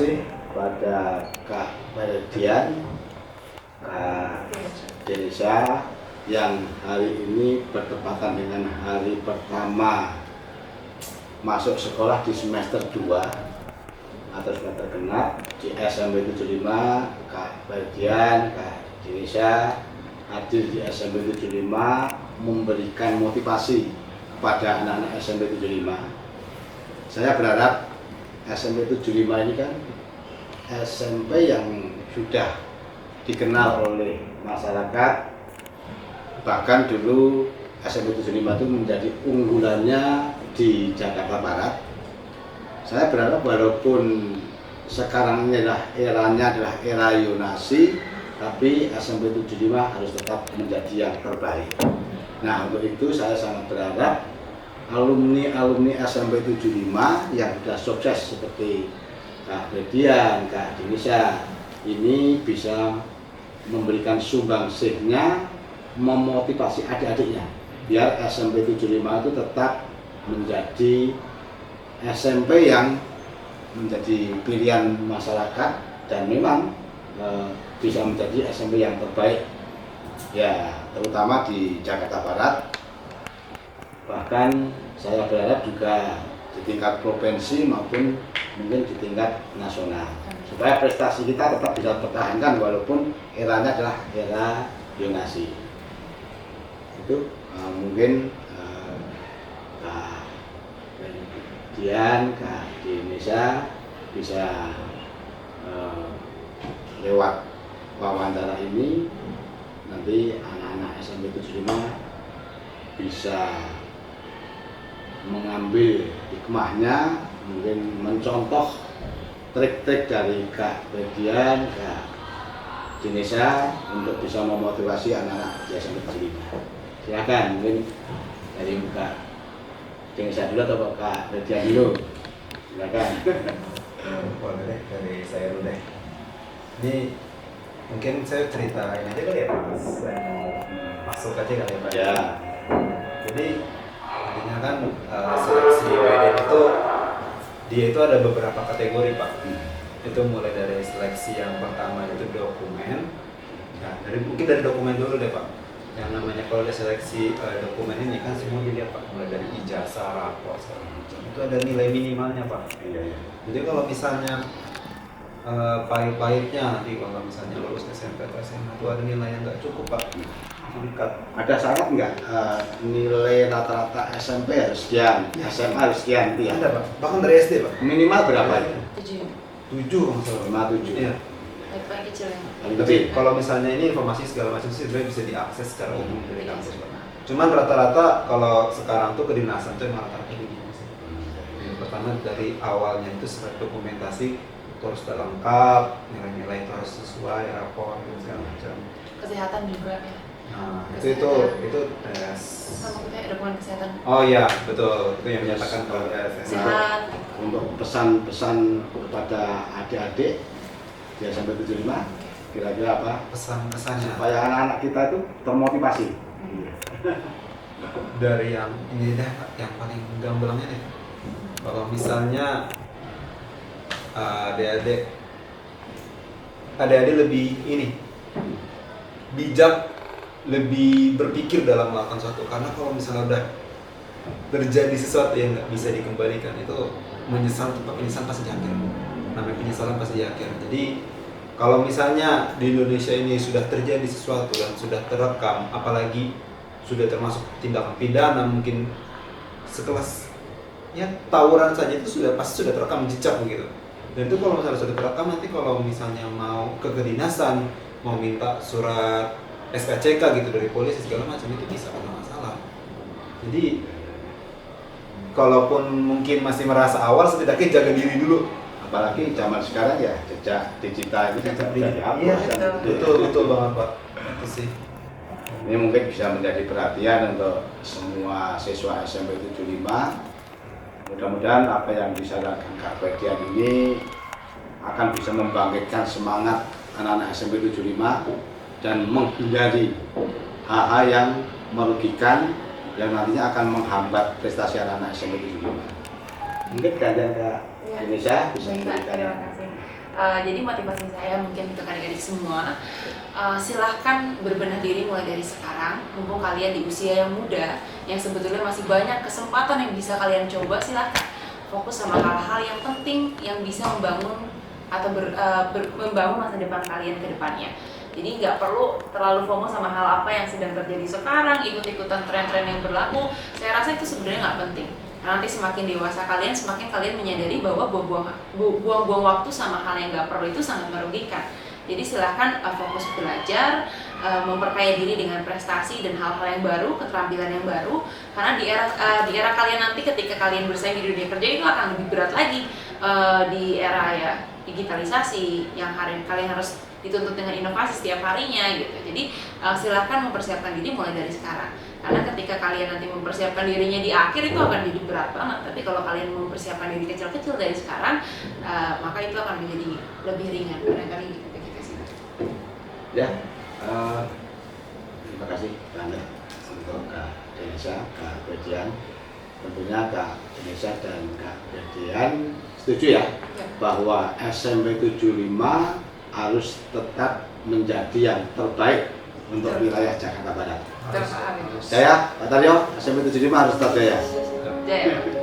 kasih pada Kak Meridian, Kak Denisa yang hari ini bertepatan dengan hari pertama masuk sekolah di semester 2 atau semester genap di SMP 75. Kak Meridian, Kak Denisa hadir di SMP 75 memberikan motivasi kepada anak-anak SMP 75. Saya berharap SMP 75 ini kan SMP yang sudah dikenal oleh masyarakat. Bahkan dulu SMP 75 itu menjadi unggulannya di Jakarta Barat. Saya berharap walaupun sekarang ini eranya adalah era Yonasi, tapi SMP 75 harus tetap menjadi yang terbaik. Nah, untuk itu saya sangat berharap alumni SMP 75 yang sudah sukses seperti Kak Meridian, Kak Denisa ini bisa memberikan sumbangsihnya, memotivasi adik-adiknya biar SMP 75 itu tetap menjadi SMP yang menjadi pilihan masyarakat dan memang bisa menjadi SMP yang terbaik ya, terutama di Jakarta Barat. Bahkan saya berharap juga di tingkat provinsi maupun mungkin di tingkat nasional supaya prestasi kita tetap bisa tertahankan walaupun eranya adalah era Yonasi. Itu mungkin Kak Dian, Kak Denisa bisa lewat wawancara ini nanti anak-anak SMP 75 bisa mengambil hikmahnya, mungkin mencontoh trik-trik dari Kak Meridian, Kak Denisa untuk bisa memotivasi anak-anak di SMP 75. Silakan, mungkin dari Kak Denisa dulu atau Kak Meridian dulu. Silakan. Boleh deh, dari saya dulu deh. Ini mungkin saya cerita ini aja kali ya, Mas. Masuk aja kali ya, Pak. Ya. Jadi artinya kan seleksi PDN itu dia itu ada beberapa kategori, Pak. Itu mulai dari seleksi yang pertama itu dokumen. Nah, mungkin dari dokumen dulu deh, Pak. Yang namanya kalau ada seleksi dokumen ini kan semua dilihat, Pak, mulai dari ijazah, rapor segala macam. Itu ada nilai minimalnya, Pak. Iya. Jadi kalau misalnya pahit-pahitnya nanti kalau misalnya lulus SMP atau SMA itu ada nilai yang nggak cukup, Pak. Ada syarat nggak nilai rata-rata SMP harus sekian, SMA harus sekian, itu ya? Ada, Pak. Bahkan dari SD, Pak. Minimal berapa? 7. 7 kalau nggak salah. 5, 7. Iya. Paling kecil ya. Paling Tapi kecil. kalau misalnya ini informasi segala macam sih sebenarnya bisa diakses secara umum dari kampus, Pak. Cuman rata-rata kalau sekarang tuh kedinasan tuh emang rata-rata begini sih. Yang pertama dari awalnya itu surat dokumentasi itu harus sudah lengkap, nilai-nilai itu harus sesuai, rapor dan segala macam. Kesehatan juga ya. Nah, itu tes. Sama kayak dokumen kesehatan. Oh iya, betul. Itu yang menyatakan kalau ada Sehat. Untuk pesan-pesan kepada adik-adik di SMP 75 kira-kira apa? pesan-pesannya Supaya anak-anak kita itu termotivasi. dari yang ini deh, Pak, yang paling gamblangnya deh. Kalau misalnya adik-adik lebih ini bijak, lebih berpikir dalam melakukan sesuatu, karena kalau misalnya udah terjadi sesuatu yang nggak bisa dikembalikan itu penyesalan pasti di akhir. Namanya penyesalan pasti di akhir. Jadi kalau misalnya di Indonesia ini sudah terjadi sesuatu dan sudah terekam, apalagi sudah termasuk tindakan pidana, mungkin sekelas ya tawuran saja itu pasti sudah terekam jejak begitu. Dan itu kalau misalnya sudah terekam, nanti kalau misalnya mau ke kedinasan, mau minta surat SKCK gitu dari polisi segala macam, itu bisa kena masalah. Jadi kalaupun mungkin masih merasa awal, setidaknya jaga diri dulu. Apalagi zaman sekarang ya jejak digital ini kan sudah dihapus. Iya, kan. betul banget, Pak. Itu sih. Ini mungkin bisa menjadi perhatian untuk semua siswa SMP 75. Mudah-mudahan apa yang disarankan Kak Meridian ini akan bisa membangkitkan semangat anak-anak SMP 75 dan menghindari hal-hal yang merugikan yang nantinya akan menghambat prestasi anak-anak SMP 75. Mungkin kalian Kak Indonesia bisa Terima memberikan kasih. Jadi motivasi saya mungkin untuk adik-adik semua, silahkan berbenah diri mulai dari sekarang. Mumpung kalian di usia yang muda, yang sebetulnya masih banyak kesempatan yang bisa kalian coba, silahkan fokus sama hal-hal yang penting yang bisa membangun atau membangun masa depan kalian ke depannya. Jadi nggak perlu terlalu FOMO sama hal apa yang sedang terjadi sekarang, ikut-ikutan tren-tren yang berlaku. Saya rasa itu sebenarnya nggak penting. Nanti semakin dewasa kalian, semakin kalian menyadari bahwa buang-buang waktu sama hal yang nggak perlu itu sangat merugikan. Jadi silahkan fokus belajar, memperkaya diri dengan prestasi dan hal-hal yang baru, keterampilan yang baru. Karena di era kalian nanti ketika kalian bersaing di dunia kerja itu akan lebih berat lagi, di era ya digitalisasi yang kalian harus dituntut dengan inovasi setiap harinya gitu. Jadi silahkan mempersiapkan diri mulai dari sekarang. Karena ketika kalian nanti mempersiapkan dirinya di akhir itu akan jadi berat banget. Tapi kalau kalian mempersiapkan diri kecil-kecil dari sekarang, maka itu akan menjadi lebih ringan. Barangkali gitu kita sih. Ya, terima kasih banyak untuk Kak Denisa, Kak Bedian. Tentunya Kak Denisa dan Kak Bedian setuju ya, bahwa SMP 75 harus tetap menjadi yang terbaik untuk wilayah Jakarta Barat. Terpahami. Saya, Pak Taryo, SMP 75 harus tetap jaya. Jaya.